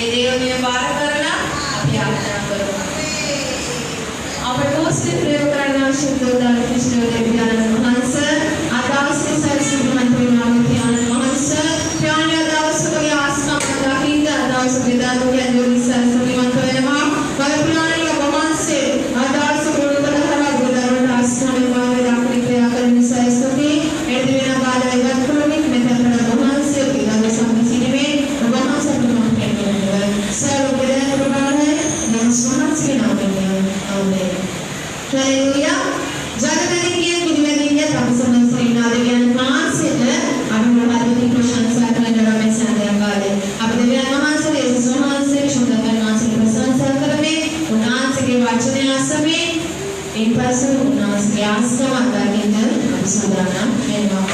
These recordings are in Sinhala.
ඒ දේවනේ බාර කරලා අපි ආරාධනා කරමු. අපේ මොස්ලි ප්‍රේම කරන ශුද්ධෝදාන ක්‍රිස්තුව දෙවියන් වහන්සේ ආදාසේ සල්සිමන්ත විනාමතියන් වහන්සේ ඥාන දවසකගේ ආස්කම් දකින්න දවසකගේ දානුගේ අනුවිසල් සමිමන්ත වෙනවා බලපුලානික වහන්සේ ආදාස ගුණකරහර ගුණවලට ආස්කම් වාගේ දක්වන ක්‍රියා කරන නිසා ස්තුති එදින බාධා ඉවත් කරමින් මෙතන වහන්සේ පිළිගන්න සම්සිනීමේ වහන්සේ ප්‍රමාණ කරනවා සර්ව විද්‍යා ප්‍රමාණය නමස්කාරය නාමයෙන් ආමේන්. Haleluya. Jagadangiya kudimadiya tamsaman srinadeviyan වහන්සේට අනුමෝදන් ප්‍රශංසා කරන රමේ සඳහාගාලේ අප දෙවියන් වහන්සේ යේසුස් වහන්සේ ශුද්ධකරණ වහන්සේ ප්‍රශංසා කරමේ උන්වහන්සේගේ වචනය අසමේ ඉන්පසු උන්වහන්සේගේ ආස්තම අත්දකින්න අපි සූදානම් වෙනවා.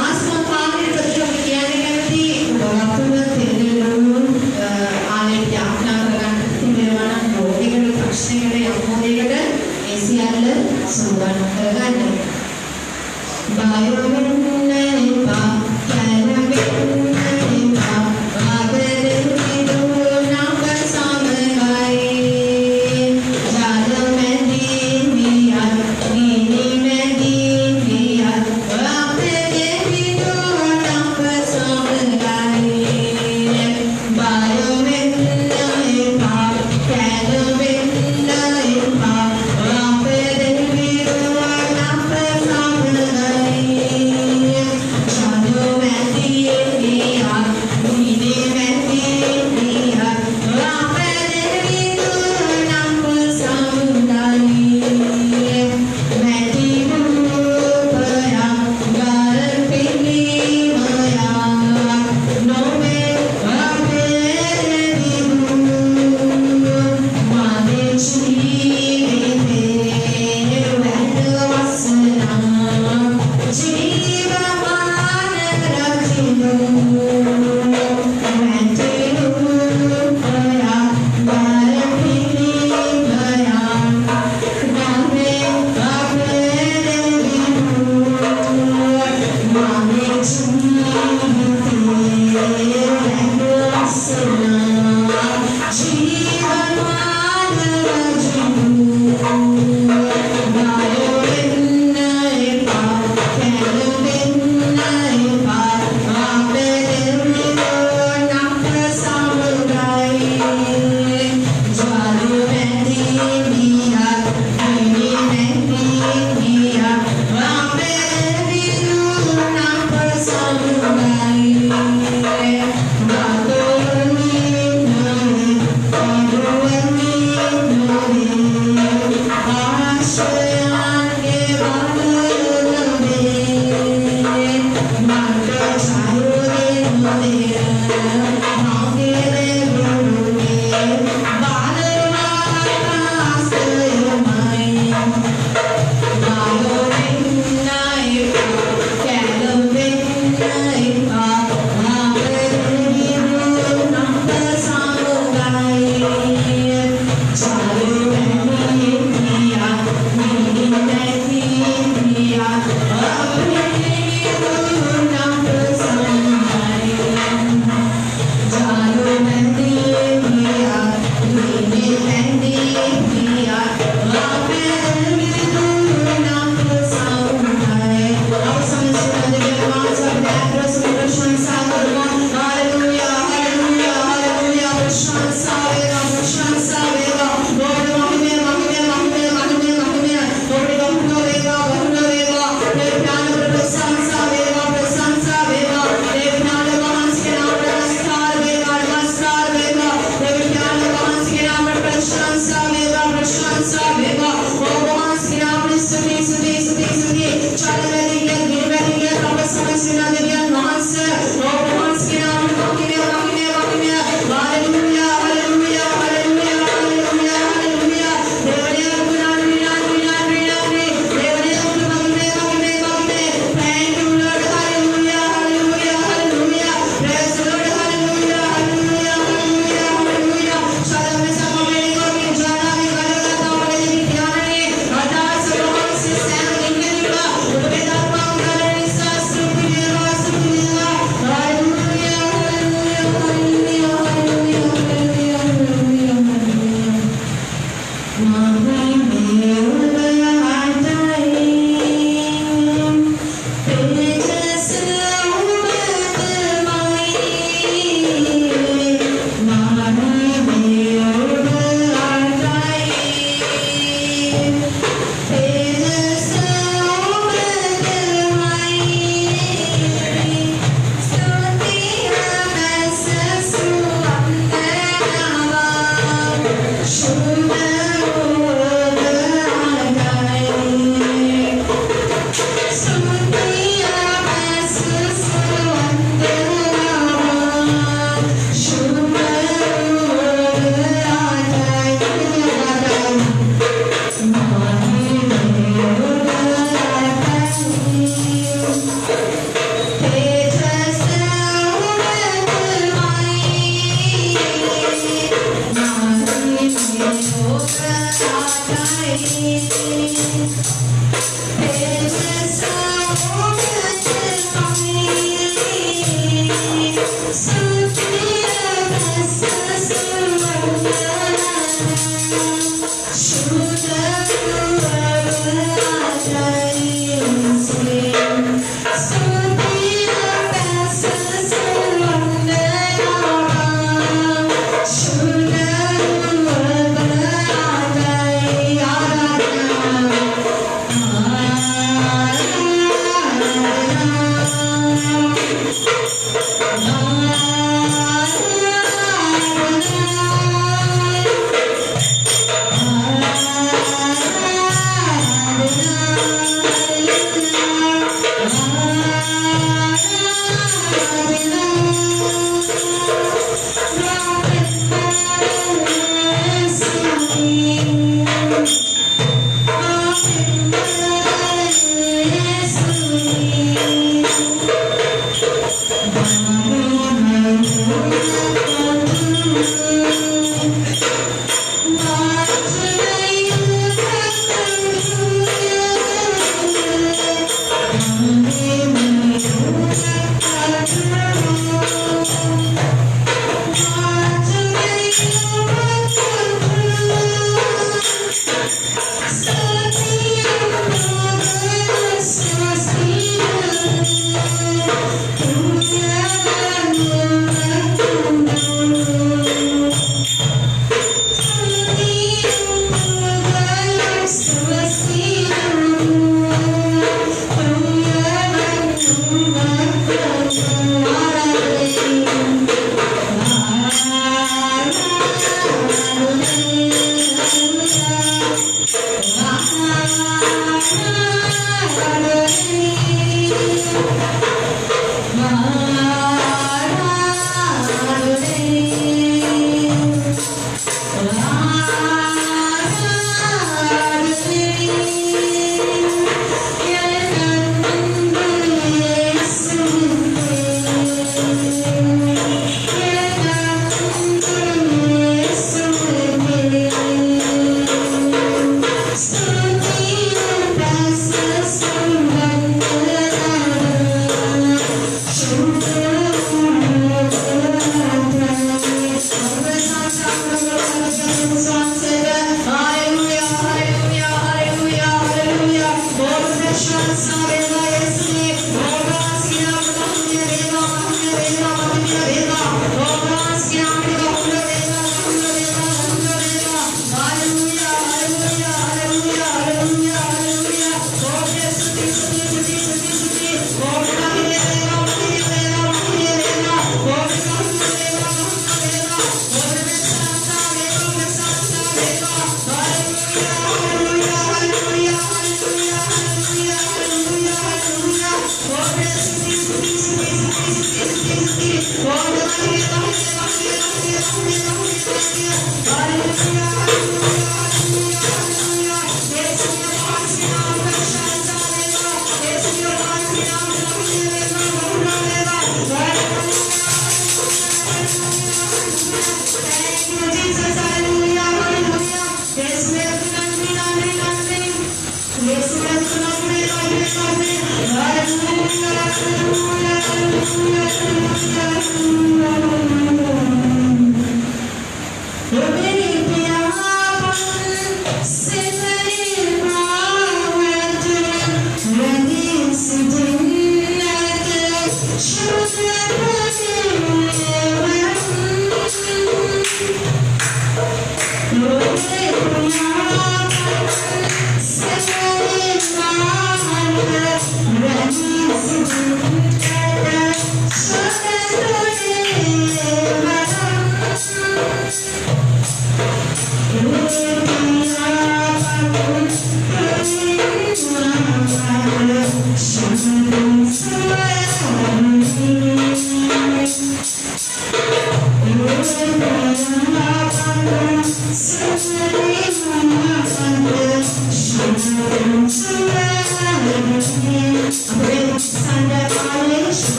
ආස්තම පාවිච්චි ප්‍රතික්‍රියා කියන්නේ කැමති වතුන තෙරෙලුණු ආලේ යාඥා කරගන්න තිබෙනවා නම් රෝගිකට ප්‍රශ්නයකට යොමුදයකට ඒ සියල්ල සූදානම් කරගන්න.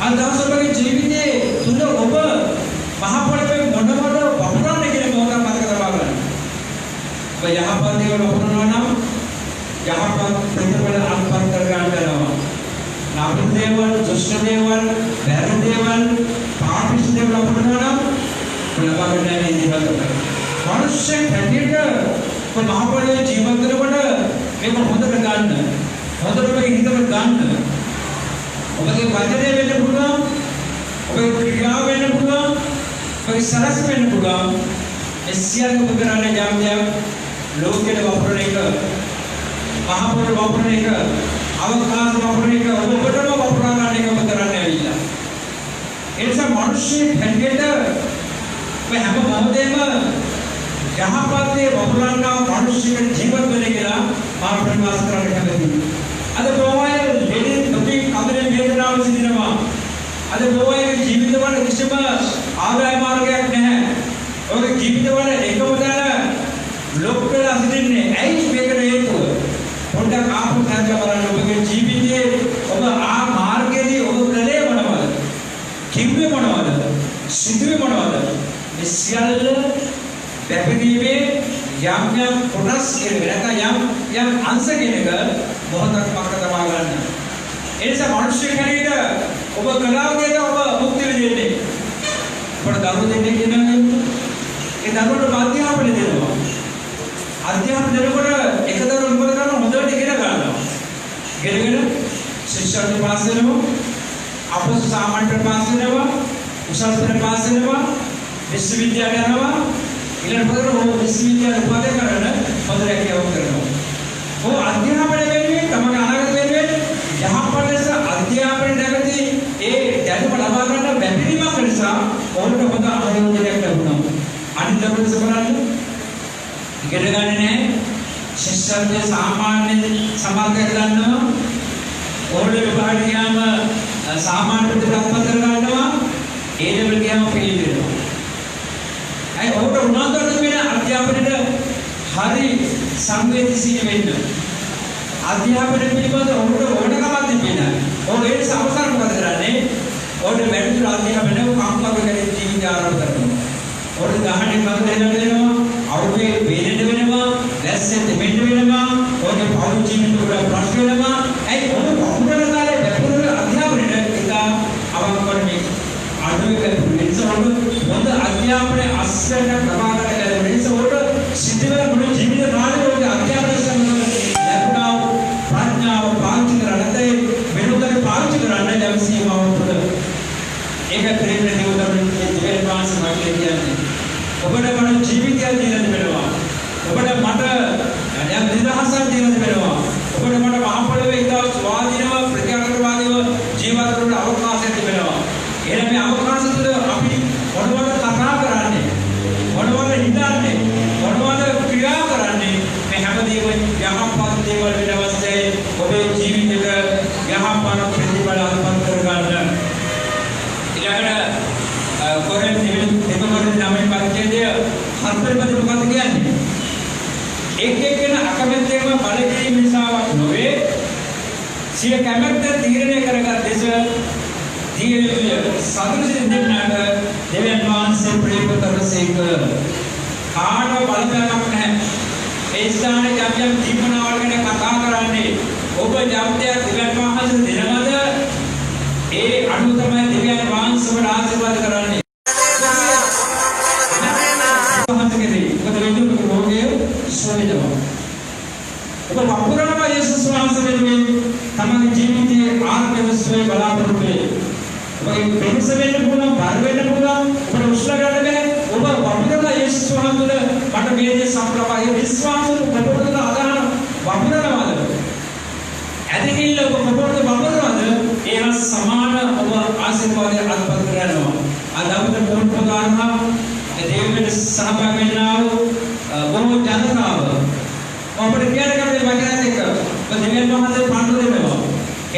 අදහස් ඔබගේ ජීවිතයේ තුල ඔබ මහපොළොවේ මොනවද වපුරන්නේ කියන මොහොත මතක තබා ගන්න. ඔබ යහපත් දේවල් වපුරනවා නම් යහපත් ප්‍රතිඵල අත්පත් කර ගන්න වෙනවා. නාමක දේවල්, දුෂ්ට දේවල්, වැරදි දේවල්, පාපිෂ්ඨ දේවල් වපුරනවා නම් ලබා ගන්න මේ ජීවිතය. මනුෂ්‍ය හැටියට ඔබ මහපොළොවේ ජීවත් වෙනකොට මේක හොඳට ගන්න. හොඳට මේක හිතට ගන්න. ඔබගේ වචනය වෙන්න පුළුවන්, ඔබගේ ක්‍රියාව වෙන්න පුළුවන්, ඔබගේ සරස වෙන්න පුළුවන්. ඒ සියල්ල ඔබ කරන්නේ යම් දෙයක් ලෝකෙට වපුරන එක, මහපොළොව වපුරන එක, අවකාශ වපුරන එක, ඔබටම වපුරා ගන්න එක ඔබ කරන්නේ ඇවිල්ලා. ඒ නිසා මිනිස්සු හැටියට ඔබ හැම මොහොතේම යහපත්ේ වපුරන්නා මිනිස්සුන්ට ජීවත් වෙන්න කියලා මා ප්‍රකාශ කරන්න කැමතියි. අද බොහෝය ලෙඩේ දුකේ කඳුලේ වේදනාව සිදිනවා. අද බොහෝයගේ ජීවිතවල කිසිම ආදාය මාර්ගයක් නැහැ. ඔබගේ ජීවිතවල එකම තැන ලොක් වෙලා සිටින්නේ. ඇයි මේකට හේතුව? පොඩ්ඩක් ආපහු හිතලා බලන්න. ඔබගේ ජීවිතයේ ඔබ ආ මාර්ගයේදී ඔබ කළේ මොනවද? කිව්වේ මොනවද? සිදුවේ මොනවද? මේ සියල්ල පැහැදිලිවේ යම් කොටස් නැත්නම් යම් අංශ කෙනක මොහොතක් මතක තබා ගන්න. ඒ නිසා මිනිස්සු කෙනෙකුට ඔබ කලාවේද ඔබ මුක්ති විඳින්නේ. ඔබට දරුවෝ දෙන්නේ කියන්නේ ඒ දරුවන්ට අධ්‍යාපනය දෙනවා. අධ්‍යාපනය දෙනකොට එක දරුවෝ මොකද කරන්නේ? හොඳට ඉගෙන ගන්නවා. ඉගෙනගෙන ශිෂ්‍යත්ව පාස් වෙනවා. අපොස සාමාන්‍ය පාස් වෙනවා. උසස් පෙළ පාස් වෙනවා. විශ්වවිද්‍යාලය යනවා. ඊළඟට මොකද විශ්වවිද්‍යාල උපාධිය කරන හොඳ රැකියාවක් කරනවා. ඔය අධ්‍යාපනය වෙනුවෙන් තමයි අනාගත වෙනුවෙන් යහපත් ලෙස අධ්‍යාපනය නැගදී ඒ දැනුම ලබා ගන්න බැඳීමක් නිසා ඔවුන්ට හොඳ ආයෝජනයක් ලැබුණා. අනිත් දවස් බලන්න ඉගෙන ගන්න නැහැ. ශිෂ්‍යත්වයේ සාමාන්‍ය සමාජ කරගන්නවා. ඕල්ඩ් විභාගයට ගියාම සාමාන්‍ය ප්‍රතිඵල කර ගන්නවා. ඒ ලෙවල් ගියාම ෆේල් වෙනවා. අය ඔබට උනන්දුවක් වෙන අධ්‍යාපනයේ හරි සංවේදීශීල වෙන්න. අධ්‍යාපනය පිළිබඳ ඔබට ඕනකමක් තිබෙනවා. ඔබ ඒ සමසර මොකද කරන්නේ? ඔබට වැඩිදුර අධ්‍යාපනය කම්කරු කෙනෙක් ජීවිතය ආරම්භ කරනවා. ඔබට ගහන්නේ මඟ දෙනවා. අවුවේ වේදෙන්න වෙනවා. දැස්සෙන් දෙන්න වෙනවා. ඔබේ පෞද්ගලික ජීවිතේ වල ප්‍රශ්න වෙනවා. ඒ ඔබ වපුරන කාලේ වැපුරන අධ්‍යාපනයේ එක අවංකවන්නේ අඩුවේ වෙනසවල හොඳ අධ්‍යාපනයේ අස්වැන්න ප්‍රමාණයට ලැබෙන නිසා සිද්ධ වෙන මුළු ජීවිත කාලේ ඔය අධ්‍යාපනය ලැබුණා ප්‍රඥාව පාවිච්චි කරන්නේ වෙනුතර පාවිච්චි කරන්නේ යම් සීමාවක් තුළ. ඒක ප්‍රේම දේවදරුන් දෙවියන් වහන්සේ මට කියන්නේ. ඔබට මට ජීවිතය දීලා දෙනවා. ඔබට මට යම් නිදහසක් දීලා දෙනවා. ඔබට මට මහපොළොවේ ඉඳලා ස්වාධීනව ප්‍රත්‍යක්ෂවාදීව ජීවත් වෙන්න අවකාශයක් දෙනවා. එහෙනම් මේ අවකාශ තුළ අපි මොනවද කතා කරන්නේ? මොනවද හිතන්නේ? මොනවද ක්‍රියා කරන්නේ? මේ හැමදේම යහපත් දේවල් වෙන අවස්ථේ ඔබේ ජීවිතේට යහපත් ප්‍රතිඵල අත්පත් කරගන්න. ඊළඟට කොරෙන් දෙකමරේ නමෙන් පරිච්ඡේදය හතරපද මොකක්ද කියන්නේ? එක්කෙන අකමැත්තෙන්ම බලකිරීම නිසාවක් නොවේ. සිය කැමැත්ත තීරණය කරගත් දෙස සදෘශයෙන් දෙන්නාට දෙවියන් වහන්සේ ප්‍රේමතරසේක කාට බලපෑමක් නැහැ. ඒ ස්ථානයේ යම් දීපනාවල් ගැන කතා කරන්නේ ඔබ යම් දෙයක් දෙවියන් වහන්සේ දෙනවද? ඒ අනුව තමයි දෙවියන් වහන්සේට ආශිර්වාද කරන්නේ. මොකද වෙන්නේ? රෝගය ඉස්සරහට. ඔබ වපුරනවා යේසුස් වහන්සේ වෙනුවෙන් තමගේ ජීවිතයේ ආත්මවිශ්වාසය බලාපොරොත්තු වෙයි. ඔබේ වෙනස වෙන්න පුළුවන්, බර වෙන්න පුළුවන්, ඔබට උස්ලා ගන්න බැහැ. ඔබ වපුරලා යේසුස් වහන්සේට මට මේ දේ සම්ප්‍රදාය විශ්වාසයෙන් වපුරලා අදහන වපුරනවාද? ඇදහිල්ල ඔබ වපුරනවාද? ඒ සමාන ඔබ ආශිර්වාදය අත්පත් කරනවා. අදවද පොන්පදානවා දෙවියන් සහභාගී වෙන්නා වූ බොහෝ ජනතාව ඔබට කියන කමේ වචනත් එක්ක ඔබ දෙවියන් වහන්සේ පාඩු දෙනවා.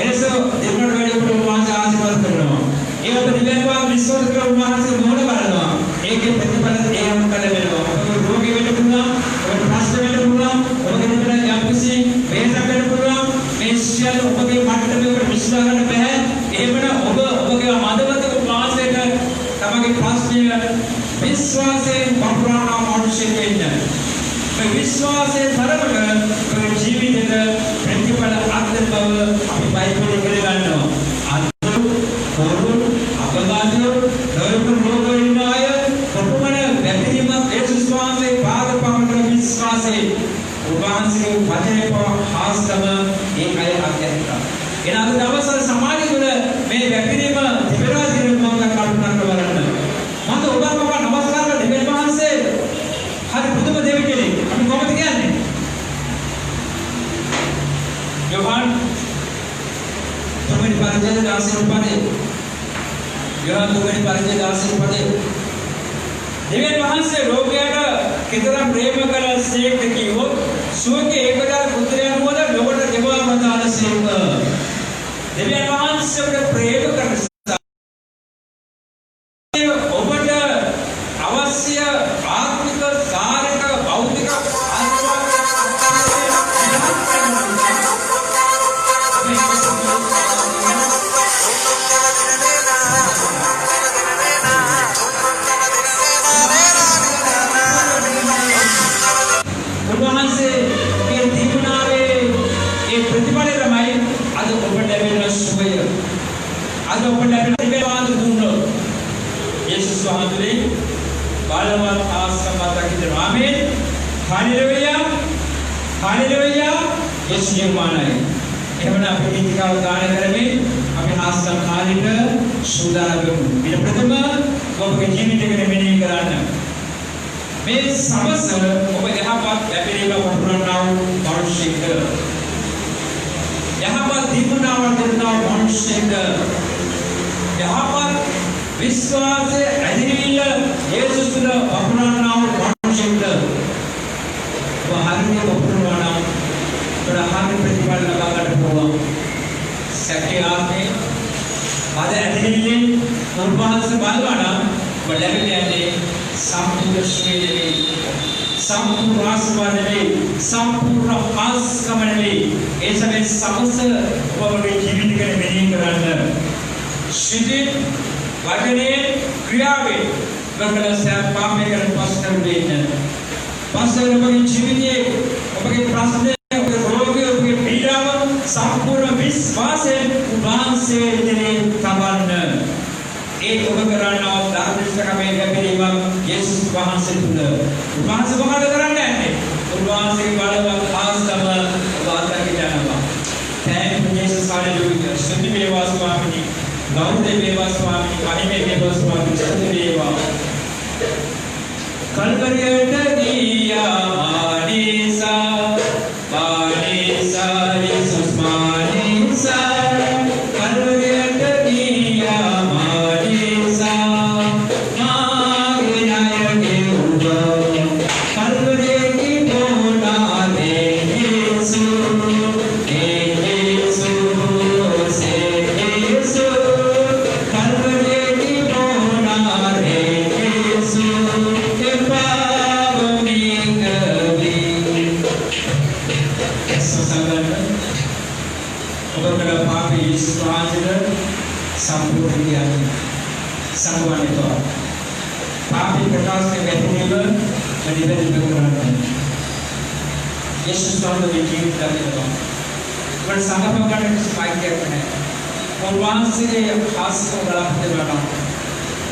එලෙස දෙවියන්ට වැඩි ඔබට වහන්සේ ආශිර්වාද කරනවා. ඒ ඔබ දෙවියන් වහන්සේ විශ්වාස කරන වහන්සේ මොන බලනවා. ඒකේ ප්‍රතිඵල ඒම කළ වෙනවා. ඔබ රෝගී වෙන්න පුළුවන්, ඔබ ප්‍රශ්න වෙන්න පුළුවන්, ඔබගේ දෙවියන් යම්කිසි වේදනාවක් වෙන්න පුළුවන්. මේ සියල්ල ඔබගේ මට්ටමේ ඔබට විශ්වාස කරන්න බෑ. එහෙමනම් ඔබගේ මගේ ප්‍රශ්නය විශ්වාසයෙන් වපුරනා මනුෂ්‍යෙක් වෙන්න. මේ විශ්වාසයේ තරමට මේ ජීවිතේට ප්‍රතිඵල අත්දැක බව අපි බයිබලයේ ඉගෙන ගන්නවා. අන්තරු කෝරුන් අපදානිය දරුණු රෝග වෙන අය කොපමණ වැපිරීමක් යේසුස් වහන්සේ පාදපමණ විශ්වාසයේ උන්වහන්සේ වචනේ පව හාස්තම ඒකයි අධ්‍යයනය. එන අද දවසේ සමාජය තුළ මේ වැපිරීම තිබෙනවා කියන මම කල්පනා කරනවා. මම ඔබට නමස්කාර කරන දෙවියන් වහන්සේ හරි පුදුම දෙවි කෙනෙක්. අපි කොහොමද කියන්නේ? යෝහන් තුන්වෙනි පරිච්ඡේදයේ 10 පදේ. යෝහන් තුන්වෙනි පරිච්ඡේදයේ 10 පදේ. දෙවියන් වහන්සේ ලෝකයට කිතරම් ප්‍රේම කළසේක කිව්වොත් සුවකේ ඒකදාර පුත්‍රයන් වුවද ලොවට දෙවා මතාලසේක. දෙවියන් වහන්සේට ප්‍රේම කරන ඔබට අවශ්‍ය ආත්මික සාරික භෞතික උන්වහන්සේ මේ දීපනාවේ ඒ ප්‍රතිඵලය තමයි අද ඔබට ලැබෙන සුවය. අද ඔබට ලැබෙන දිව්‍යවාද දුන්නොත් යේසුස් වහන්සේ බලවත් ආශිර්වාදයක් දෙනවා. ආමේන්. හාලෙලූයා. හාලෙලූයා. යේසුස් නිර්මාණයි. එහෙමනම් අපි ගීතිකාව ගායනා කරමින් අපි ආස්තම් කාලෙට සූදානම් වෙමු. ඊට ප්‍රථම ඔබගේ ජීවිතේ මෙනෙහි කරන්න. මේ සමස ඔබ යහපත් ලැබීම වපුරනා වූ මනුෂ්‍යෙක්. යහපත් දීපනාව දෙන්නා මනුෂ්‍යෙක්. යහපත් විශ්වාසයේ ඇදිරිවිල්ල යේසුස් තුළ වපුරනා වූ මනුෂ්‍යෙක්. වහරිය වපුරනවා නම් ප්‍රහාර ප්‍රතිඵල ලබා ගන්න පුළුවන්. සැකයාගේ අද ඇදිරිවිල්ලෙන් උන්වහන්සේ බලනවා නම් ඔබ ලැබෙන්නේ සම්පූර්ණ ශ්‍රේණියේ සම්පූර්ණ ආස්වාදයේ සම්පූර්ණ ආස්කමනයේ ඒ සමේ සමස්ත ඔබගේ ජීවිතේ මෙහෙය කරන්න ශ්‍රීදී වචනේ ක්‍රියාවේ වකලසය පාපේ කරන පස්තර දෙන්න පස්තර ඔබගේ ජීවිතයේ ඔබගේ ප්‍රශ්නේ ඔබගේ රෝගය ඔබගේ පීඩාව සම්පූර්ණ විශ්වාසයෙන් උන්වහන්සේ ඉදිරියේ තබන්න. ඒ ඔබ කරන්නා ධර්මිෂ්ඨකමේ ගැඹීම යේසුස් වහන්සේ තුල උන්වහන්සේ මොකද කරන්නේ? උන්වහන්සේ බලවත් ආස්තම ඔබ අතට යනවා. තෑන්ක් යේසුස් හalleluya. ස්තුති වේවා ස්වාමීනි. ගෞරව වේවා ස්වාමීනි. මහිමේ වේවා ස්වාමීනි. ස්තුති වේවා. කල්වරියට ගියා මානිසා මානිසා යේසුස් මානිසා කල්වරියට ගියා यीशु स्वामी की जीवित करने का बट संगम में करने की स्पाइक करते हैं और वहाँ से खास को गला करते बैठा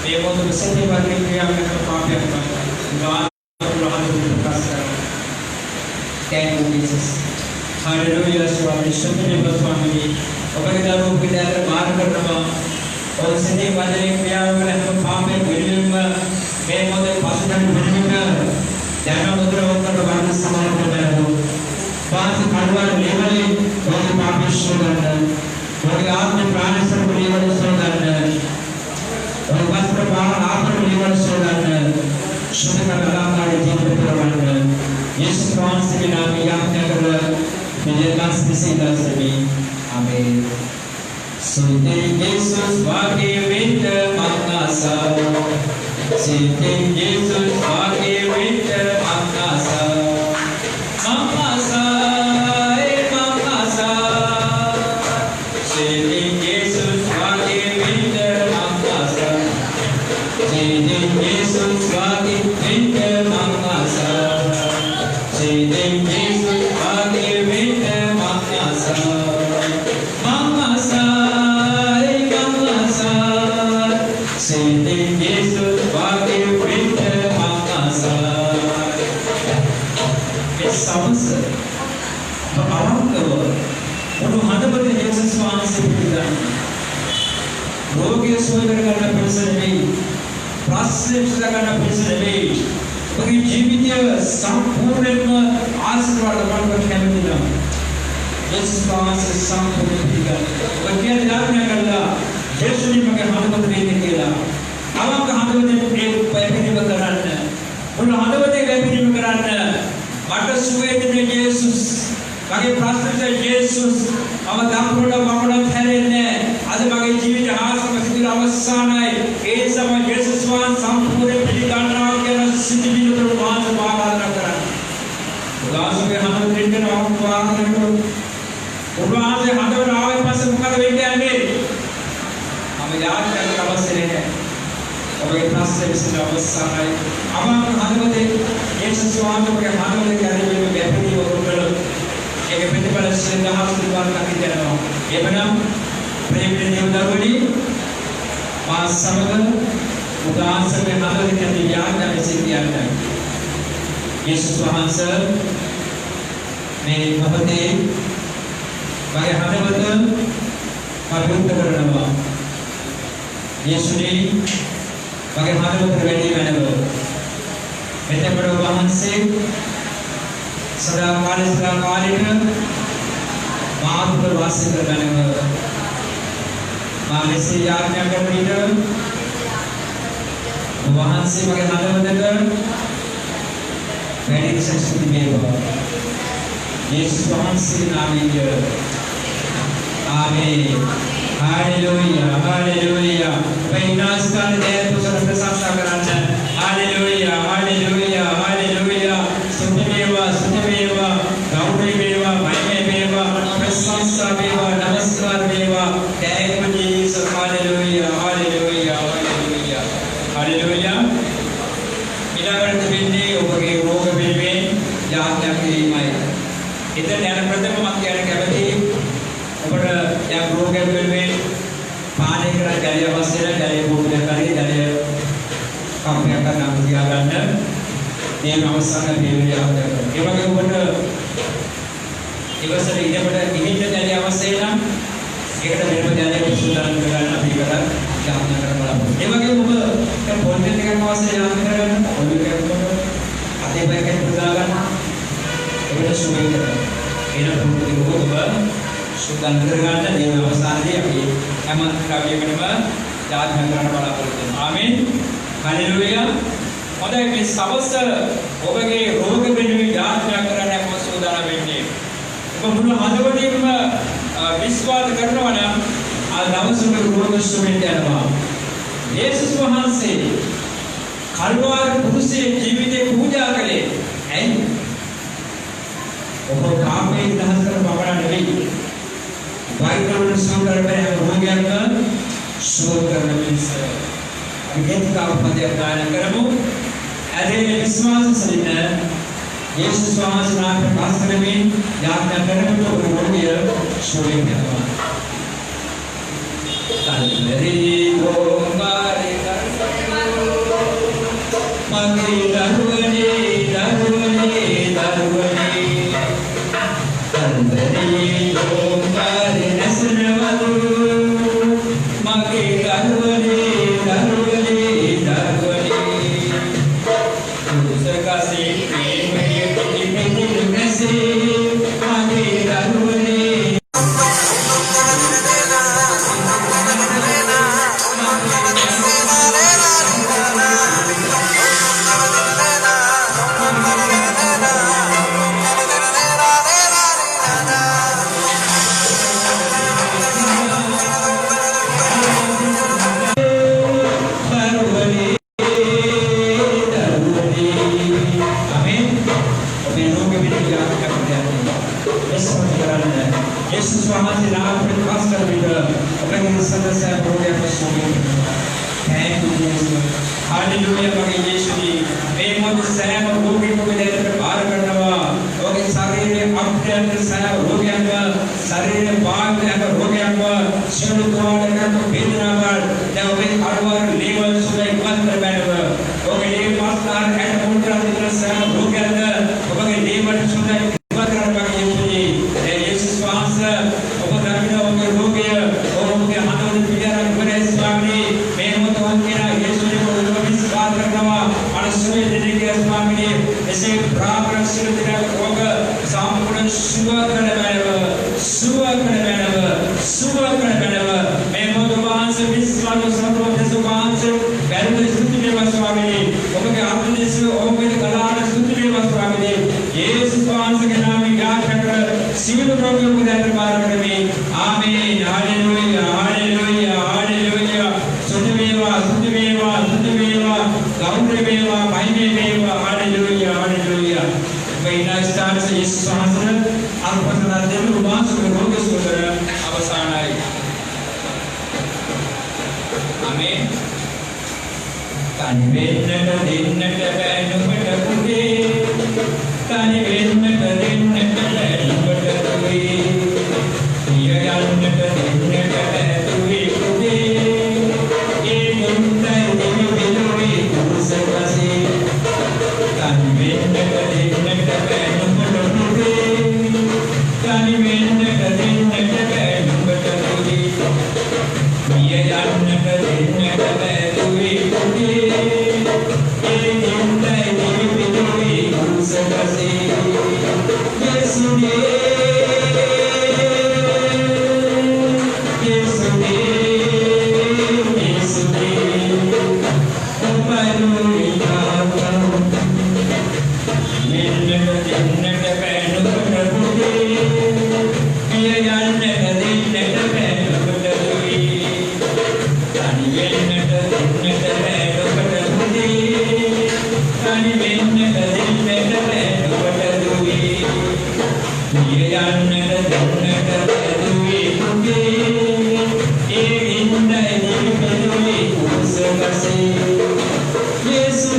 ये वो तो सत्य बात है कि हमने तो पापी अपना गान पुराण को प्रकाश कर थैंक यू जीसस हालेलुया स्वामी शुद्ध स्वामी और के दारों के दार मार करना और सत्य वाले क्रिया में हम पापी बिल्कुल में मोदे पासुदन बिल्कुल ध्यान मुद्रा होकर बात समान हो गया हो पांच खड़वा लेवल बहुत पापी शोधन और आपने प्राण सर्व लेवल शोधन और बस प्रभाव आपने लेवल शोधन शुद्ध का कलाकार जीवन प्रबंधन यीशु क्रांति के नाम में याद कर विजय का स्थिति दर्शनी आमेन सुते यीशु वाके विंद मानसा सुते यीशु वाके विंद मानसा मानसा मानसा सुते यीशु वाके विंद मानसा सुते සමස අවංකව මොන හදවතේ ජේසුස් වහන්සේ පිළිගන්න. රෝගී සුව කරගන්න පිණිස නෙවෙයි. ප්‍රශ්න විසඳගන්න පිණිස නෙවෙයි. ඔබේ ජීවිතය සම්පූර්ණයෙන්ම ආශිර්වාද වලට කැමති නම් ජේසුස් වහන්සේ සම්පූර්ණ පිළිගන්න. ඔබ කියන්නේ යාඥා කළා ජේසුනි මගේ හදවත දෙන්න කියලා. අවංක හදවතෙන් ඒ පැහැදිලිව කරන්න. මොන හදවතේ පැහැදිලිව කරන්න. මට සුවේ දෙන ජේසුස් මගේ ප්‍රශ්නට ජේසුස් මම දක්වන මමවත් හැරෙන්නේ අද මගේ ජීවිත ආසම සිදුර අවසානයි ඒ සම ජේසුස් වහන්සේ සම්පූර්ණ පිළිගන්නවා කියන සිතිවිල්ල වාස පාවාදන කරන්න. උදාසගේ හදවතෙන් දෙනවා වාහනකට උන්වහන්සේ හදවත ආවෙ පස්සේ මොකද වෙන්නේ යන්නේ? මම යාඥා කරන්න අවශ්‍ය නැහැ. ඔබේ ප්‍රශ්නේ විසඳ අවසානයි. අවංක හදවතේ ජේසුස් වහන්සේගේ හදවතේ කැරෙන්නේ ගැටලුව වුණා. ඒක ප්‍රතිඵල සිද්ධාහස් විවාදයක් කියනවා. එවනම් ප්‍රේමයේ දේවදරුවනි මා සමග උදාසගේ හදවතේ කැරෙන යාඥා විසින්නේ. ජේසුස් වහන්සේ මේ මොහොතේ මගේ හදවත පරිපූර්ණ කරනවා. යේසුනි මගේ හදවත වැඩි වෙනවා. එතකොට වහන්සේ සදා කාලෙට මාතුල වාසය කරනවා. මා මෙසේ යාඥා කරන විට වහන්සේ මගේ හදවතට වැඩි ශක්තිය වේවා. යේසුස් වහන්සේ නාමයෙන් ආමේන්. Haleluya, haleluya. Pinaskal daya pusat prasasa karana. Haleluya, haleluya, haleluya. Sutimeva, sutimeva. Gaudimeva, Maimeva, prasasa meva, namaskar meva. Thank you Jesus. Haleluya, haleluya, haleluya. Haleluya. Ilagan bindi obage roga bilme yaadnya kirimai. Itu yang pertama makian kebati. Obat yang roga bilme पानी करा जालिया बसेरा जालिया बोलने करी जालिया कामया का नाम दिया करना ये नवसाना बेरिया होता है ये बाकी ऊपर ये बस ये बड़ा इमेज जालिया बसेरा ये कटा मेरे में जालिया सुधार करना भी करा क्या हमने करना पड़ा ये बाकी ऊपर क्या बोलने का कौन से यहाँ में करना बोलने का ऊपर आते बार क्या सुधार करना ये बड़ा सुबह करना ये ना बोलने को ऊपर सुधार करना ये नवसाना ये अभी एमन काव्य करना याद में करना पड़ा बोलते हैं आमीन हालेलुया और एक सबसे ओबगे रोग बिन्वी याद में करना को सुधारना बिन्वी तो मुझे हाथवटी में विश्वास करने वाला आज नवसु में रोग सुमित है ना यीशु वහන්සේ කල්වාර කුරුසේ ජීවිතේ පූජා කළේ ඇයි ඔබ කාමයේ දහස් කර බබලා නෙවෙයි बाइबल सुंदर में हो गया का शोध करने में से अगेन का उपदेश दान करमु अरे विश्वास से न यीशु स्वामी नाम पर पास्टर में याद न करने तो हो गया शोध करना तलरी को मारे मगे दरुवने दरुवने दरुवने तलरी को हालेलुया बगे यीशु जी ए मोद सैम रोगी को दे पे पार करनवा ओके शरीर अपने अंदर सैम रोगियांगा शरीर बाग में अगर रोगियांगा शिव द्वार का तो वेदना पर जब वे हरवार लेवल सुबह बंद कर बैठवा ओके ले मास्टर एंड मोटर दिल सैम रोगियांगा ओके लेवल सुबह සුවකර බැලව මේ මොහොත වහන්සේ විශ්වාස සම්පූර්ණ දේශවාන්සේ බැලුවේ ස්තුති වේවා ස්වාමීනි ඔබගේ ආත්මදේශ ඔබගේ කලාට ස්තුති වේවා ස්වාමීනි යේසුස් වහන්සේගේ නාමයෙන් යාඥා කර සියලු ප්‍රෝග්‍රෑම් උදාහරණ පාර කරමි ආමේන් හalleluya hallelujah hallelujah ස්තුති වේවා ගෞරව වේවා මහිමේ වේවා hallelujah hallelujah මේ ස්ථානයේ යේසුස් වහන්සේ අර්පණ දෙන උපාසක රෝග සුවකර අවසానයි ආමේන් තනි වෙන්නට දෙන්නට බෑ නුඹට පුතේ තනි වෙන්නට දෙන්නට බෑ නුඹට පුතේ පිය යන්නට දෙන්නට බෑ තුවේ පුතේ ඒ මුන්දයි දෙවි බිලුවේ කුසකසේ තනි වෙන්නට දෙන්නට බෑ නුඹට පුතේ තනි වෙන්නට දෙන්නට බෑ නුඹට පුතේ පිය යන්නට දෙන්නට බෑ තුවේ පුතේ ඒ මුන්දයි දෙවි බිලුවේ කුසකසේ Yesterday Yes,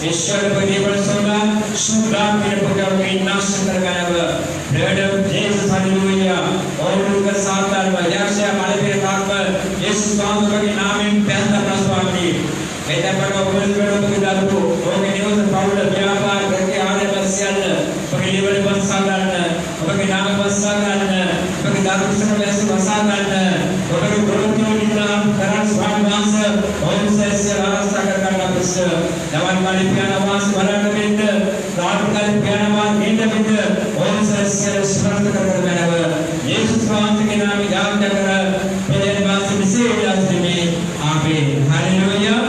ईश्वर बने बरसोगा सुधा के पुत्र में नाश कर गया वो रेडम जेस हालेलुया और उनका साथ बजाय से हमारे पे बात पर यीशु स्वामी के नाम में पहला प्रस्वामी ऐसा पढ़ो बोल के दारू ओके न्यूज़ पाउडर व्यापार करके आने बसियाल पहले वाले बंसागान ओके नाम बंसागान ओके दारू से वैसे बंसागान ओके गोलों की नाम करण स्वामी मांस और से रास्ता करना कुछ जवान वाले पियानो मांस वाला कबिंद रात वाले पियानो मांस नींद बिंद और से स्मरण कर मैंने यीशु स्वामी के नाम में जान कर पहले बात से मिसे जाते में आमीन hallelujah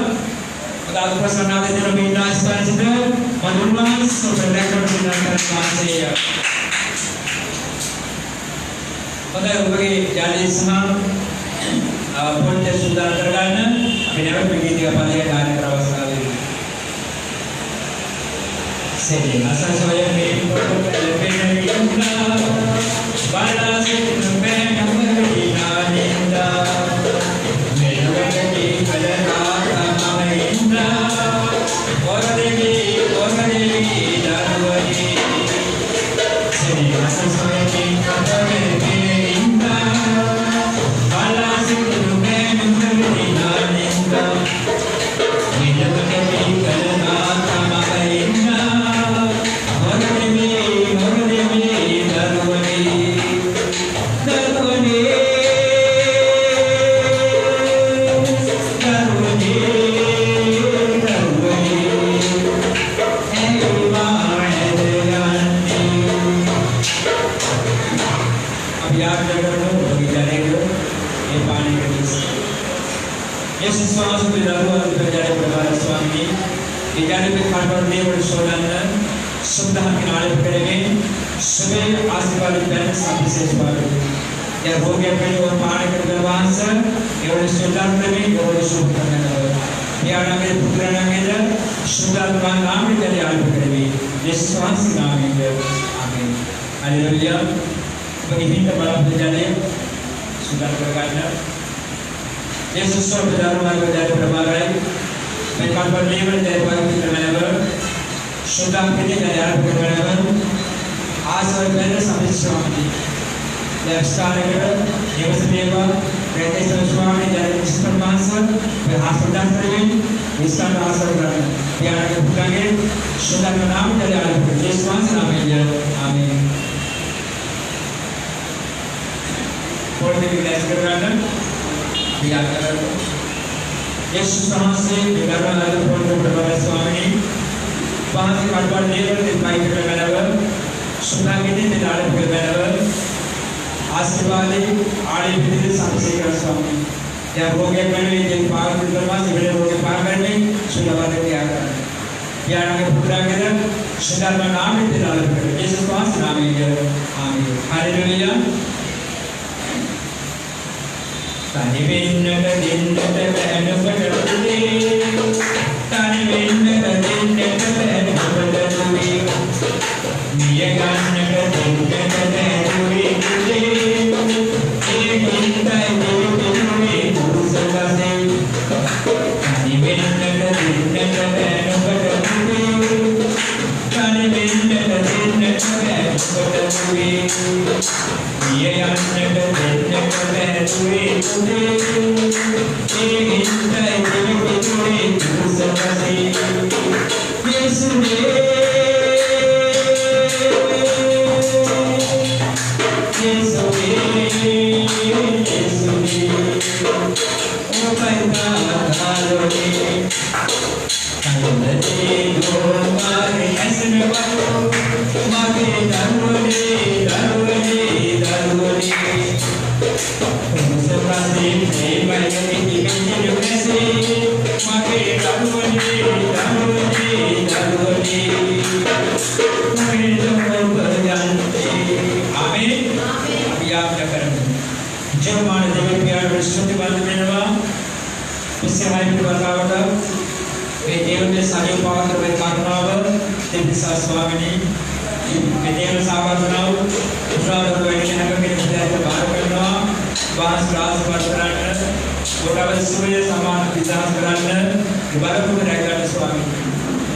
Kalau personal itu lebih nice saja, manusia sebenarnya tidak terkasih. Pada bagi jadi semua boleh sudah terkena, apabila pergi dia pada hari terawal sekali. Sedih asal saya ini lebih indah, balas itu lebih indah.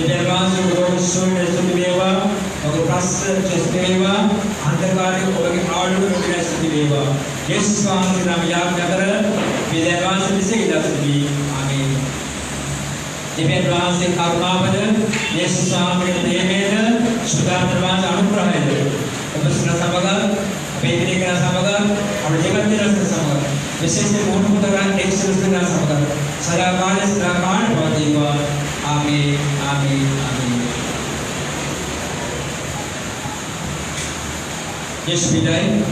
දෙවියන් වහන්සේ ඔබට සුවය සුවය වේවා. ඔබගේ ප්‍රශ්න චෙස්ත වේවා. අන්ධකාරයේ ඔබගේ ආලෝකය විනාශ වේවා. යේසුස් වහන්සේ නම යාඥා කර දෙවියන් වහන්සේ විසින් ඉදස්වි. ආමේන්. දෙවියන් වහන්සේ කරුණාවද යේසුස් වහන්සේගේ දේමේද සුදාන්තර වහන්සේ අනුග්‍රහයද ඔබ සින සමග අපේ පිළිකර සමග අපේ ජීවිතය සමග විශේෂයෙන් මොහොතකරන් එක්සලුස්නා සමග සදාකාලේ සදාකාල පවතිවා. ආමේන් ආමේන් ආමේන්. යේසුස් විදායි